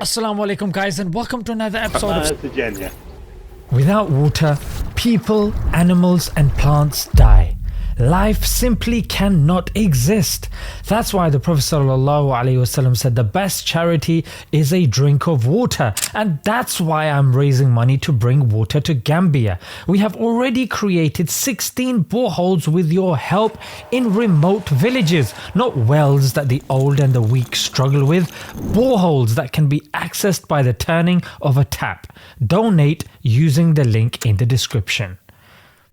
Assalamu alaikum guys, and welcome to another episode of Jannah. Without water, people, animals and plants die. Life simply cannot exist. That's why the Prophet ﷺ said the best charity is a drink of water, and that's why I'm raising money to bring water to Gambia. We have already created 16 boreholes with your help in remote villages, not wells that the old and the weak struggle with, boreholes that can be accessed by the turning of a tap. Donate using the link in the description.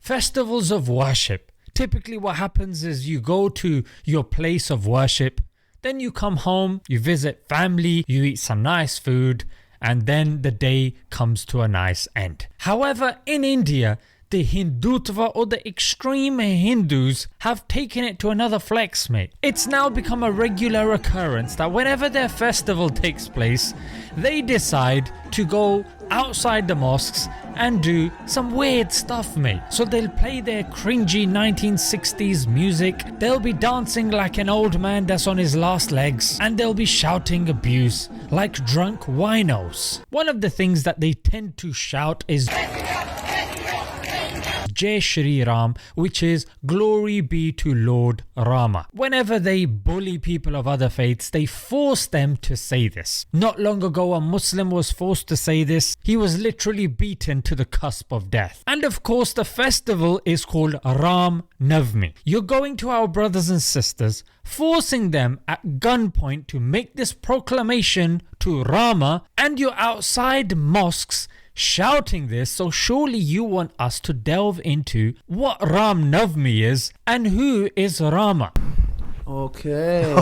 Festivals of worship. Typically what happens is you go to your place of worship, then you come home, you visit family, you eat some nice food, and then the day comes to a nice end. However, in India, the Hindutva or the extreme Hindus have taken it to another flex, mate. It's now become a regular occurrence that whenever their festival takes place, they decide to go outside the mosques and do some weird stuff, mate. So they'll play their cringy 1960s music, they'll be dancing like an old man that's on his last legs, and they'll be shouting abuse like drunk winos. One of the things that they tend to shout is Jai Shri Ram, which is glory be to Lord Rama. Whenever they bully people of other faiths, they force them to say this. Not long ago, a Muslim was forced to say this. He was literally beaten to the cusp of death. And of course, the festival is called Ram Navmi. You're going to our brothers and sisters, forcing them at gunpoint to make this proclamation to Rama, and you're outside mosques shouting this, so surely you want us to delve into what Ram Navmi is and who is Rama. Okay.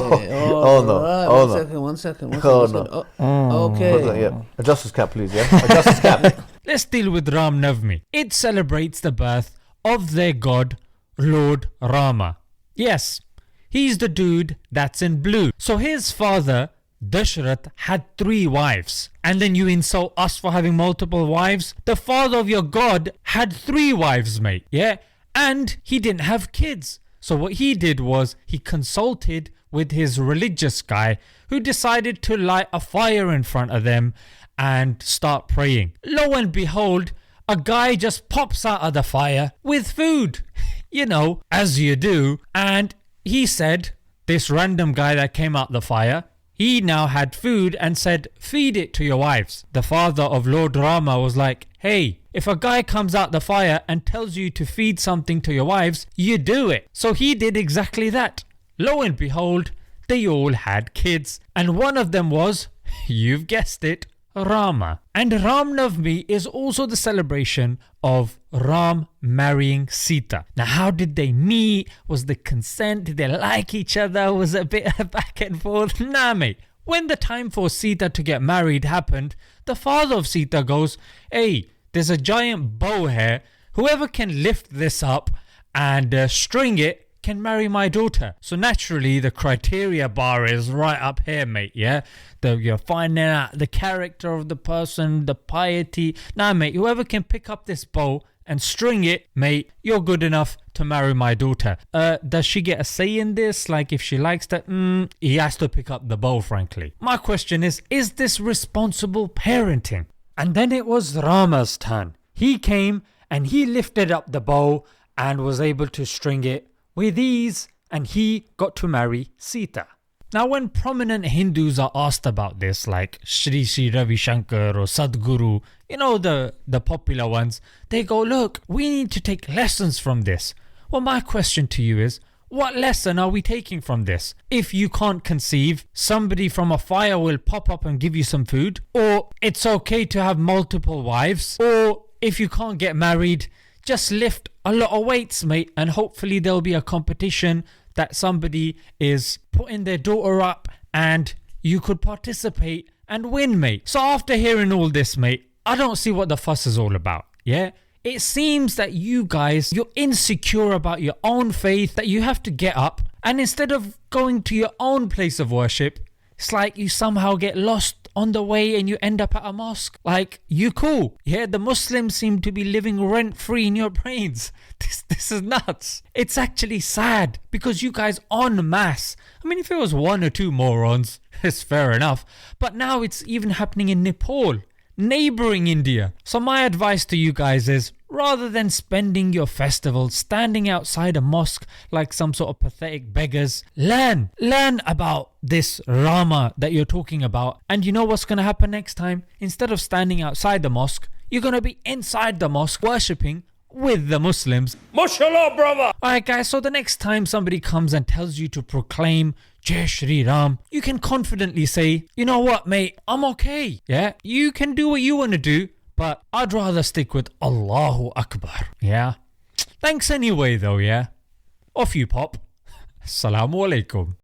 One second. Okay. Yeah. Adjust his cap, please. Yeah. Adjust his cap. Let's deal with Ram Navmi. It celebrates the birth of their god, Lord Rama. Yes, he's the dude that's in blue. So his father, Dashrath, had 3 wives, and then you insult us for having multiple wives. The father of your god had 3 wives, mate, yeah, and he didn't have kids. So what he did was he consulted with his religious guy, who decided to light a fire in front of them and start praying. Lo and behold, a guy just pops out of the fire with food, you know, as you do. And he said, this random guy that came out the fire, he now had food and said, feed it to your wives. The father of Lord Rama was like, hey, if a guy comes out the fire and tells you to feed something to your wives, you do it. So he did exactly that. Lo and behold, they all had kids. And one of them was, you've guessed it, Rama. And Ram Navmi is also the celebration of Ram marrying Sita. Now, how did they meet? Was the consent? Did they like each other? Was it a bit of back and forth? Nah, mate. When the time for Sita to get married happened, the father of Sita goes, hey, there's a giant bow here. Whoever can lift this up and string it can marry my daughter. So naturally the criteria bar is right up here, mate, yeah? You're finding out the character of the person, the piety. Nah, mate, whoever can pick up this bow and string it, mate, you're good enough to marry my daughter. Does she get a say in this? Like, if she likes that, he has to pick up the bow, frankly. My question is this responsible parenting? And then it was Rama's turn. He came and he lifted up the bow and was able to string it with ease, and he got to marry Sita. Now, when prominent Hindus are asked about this, like Sri Sri Ravi Shankar or Sadhguru, you know, the popular ones, they go, look, we need to take lessons from this. Well, my question to you is, what lesson are we taking from this? If you can't conceive, somebody from a fire will pop up and give you some food, or it's okay to have multiple wives, or if you can't get married, just lift a lot of weights, mate, and hopefully there'll be a competition that somebody is putting their daughter up and you could participate and win, mate. So after hearing all this, mate, I don't see what the fuss is all about, yeah? It seems that you guys, you're insecure about your own faith, that you have to get up, and instead of going to your own place of worship, it's like you somehow get lost on the way and you end up at a mosque. Like, you cool. Yeah, the Muslims seem to be living rent-free in your brains. This is nuts. It's actually sad because you guys en masse. I mean, if it was one or two morons, it's fair enough. But now it's even happening in Nepal, neighboring India. So my advice to you guys is, rather than spending your festival standing outside a mosque like some sort of pathetic beggars, learn about this Rama that you're talking about. And you know what's going to happen next time? Instead of standing outside the mosque, you're going to be inside the mosque worshipping with the Muslims. MashaAllah, brother! Alright guys, so the next time somebody comes and tells you to proclaim Jai Shri Ram, you can confidently say, you know what mate, I'm okay. Yeah, you can do what you want to do, but I'd rather stick with Allahu Akbar. Yeah. Thanks anyway though, yeah. Off you pop. Assalamu alaikum.